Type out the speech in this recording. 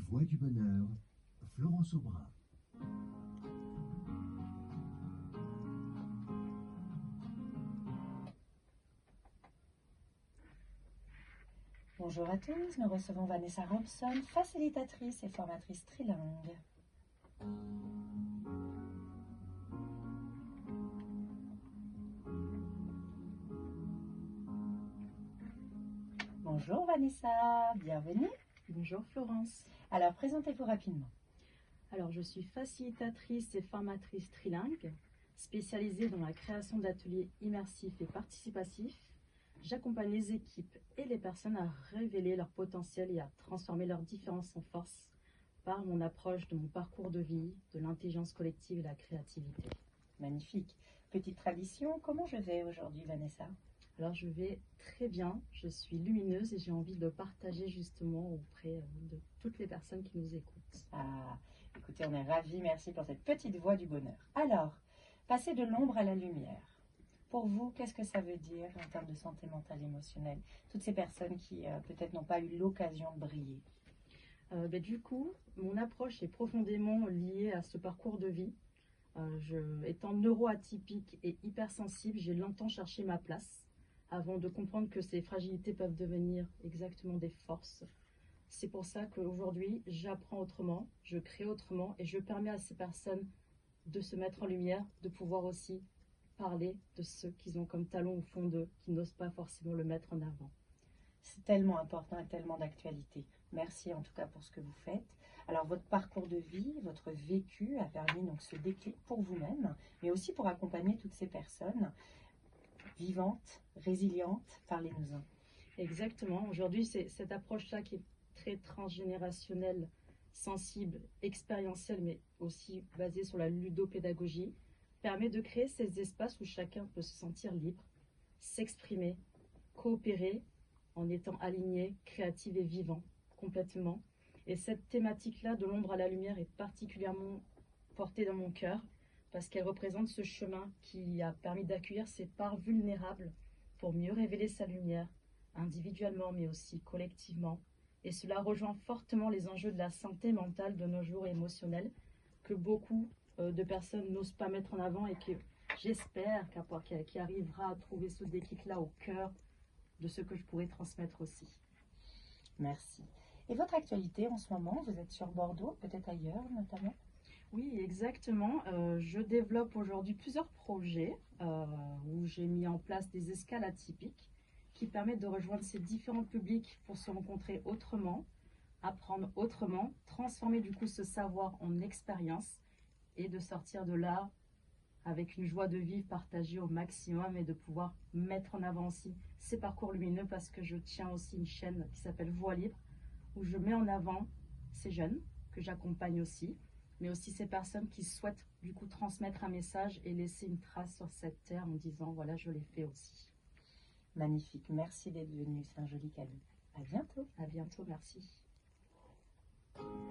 Voix du bonheur, Florence Aubrin. Bonjour à tous, nous recevons Vanessa Robson, facilitatrice et formatrice trilingue. Bonjour Vanessa, bienvenue. Bonjour Florence. Alors présentez-vous rapidement. Alors je suis facilitatrice et formatrice trilingue, spécialisée dans la création d'ateliers immersifs et participatifs. J'accompagne les équipes et les personnes à révéler leur potentiel et à transformer leurs différences en force par mon approche de mon parcours de vie, de l'intelligence collective et la créativité. Magnifique. Petite tradition, comment je vais aujourd'hui Vanessa? Alors je vais très bien, je suis lumineuse et j'ai envie de partager justement auprès de toutes les personnes qui nous écoutent. Ah, écoutez, on est ravis, merci pour cette petite voix du bonheur. Alors, passer de l'ombre à la lumière. Pour vous, qu'est-ce que ça veut dire en termes de santé mentale et émotionnelle? Toutes ces personnes qui peut-être n'ont pas eu l'occasion de briller. Du coup, mon approche est profondément liée à ce parcours de vie. Étant neuroatypique et hypersensible, j'ai longtemps cherché ma place avant de comprendre que ces fragilités peuvent devenir exactement des forces. C'est pour ça qu'aujourd'hui, j'apprends autrement, je crée autrement et je permets à ces personnes de se mettre en lumière, de pouvoir aussi parler de ce qu'ils ont comme talent au fond d'eux, qui n'osent pas forcément le mettre en avant. C'est tellement important et tellement d'actualité. Merci en tout cas pour ce que vous faites. Alors votre parcours de vie, votre vécu a permis donc ce déclic pour vous-même, mais aussi pour accompagner toutes ces personnes vivantes, résilientes. Parlez-nous-en. Exactement. Aujourd'hui, c'est cette approche-là qui est très transgénérationnelle, sensible, expérientielle, mais aussi basée sur la ludopédagogie, permet de créer ces espaces où chacun peut se sentir libre, s'exprimer, coopérer en étant aligné, créatif et vivant complètement. Et cette thématique-là de l'ombre à la lumière est particulièrement portée dans mon cœur parce qu'elle représente ce chemin qui a permis d'accueillir ces parts vulnérables pour mieux révéler sa lumière, individuellement mais aussi collectivement. Et cela rejoint fortement les enjeux de la santé mentale de nos jours émotionnels que beaucoup de personnes n'osent pas mettre en avant et que j'espère qu'il arrivera à trouver ce déclic-là au cœur de ce que je pourrais transmettre aussi. Merci. Et votre actualité en ce moment, vous êtes sur Bordeaux, peut-être ailleurs notamment? Oui, exactement. Je développe aujourd'hui plusieurs projets où j'ai mis en place des escales atypiques qui permettent de rejoindre ces différents publics pour se rencontrer autrement, apprendre autrement, transformer du coup ce savoir en expérience et de sortir de là avec une joie de vivre partagée au maximum et de pouvoir mettre en avant aussi ces parcours lumineux parce que je tiens aussi une chaîne qui s'appelle Voix Libre où je mets en avant ces jeunes que j'accompagne aussi, mais aussi ces personnes qui souhaitent du coup transmettre un message et laisser une trace sur cette terre en disant voilà, je l'ai fait aussi. Magnifique, merci d'être venu, c'est un joli cadeau. À bientôt. À bientôt, merci.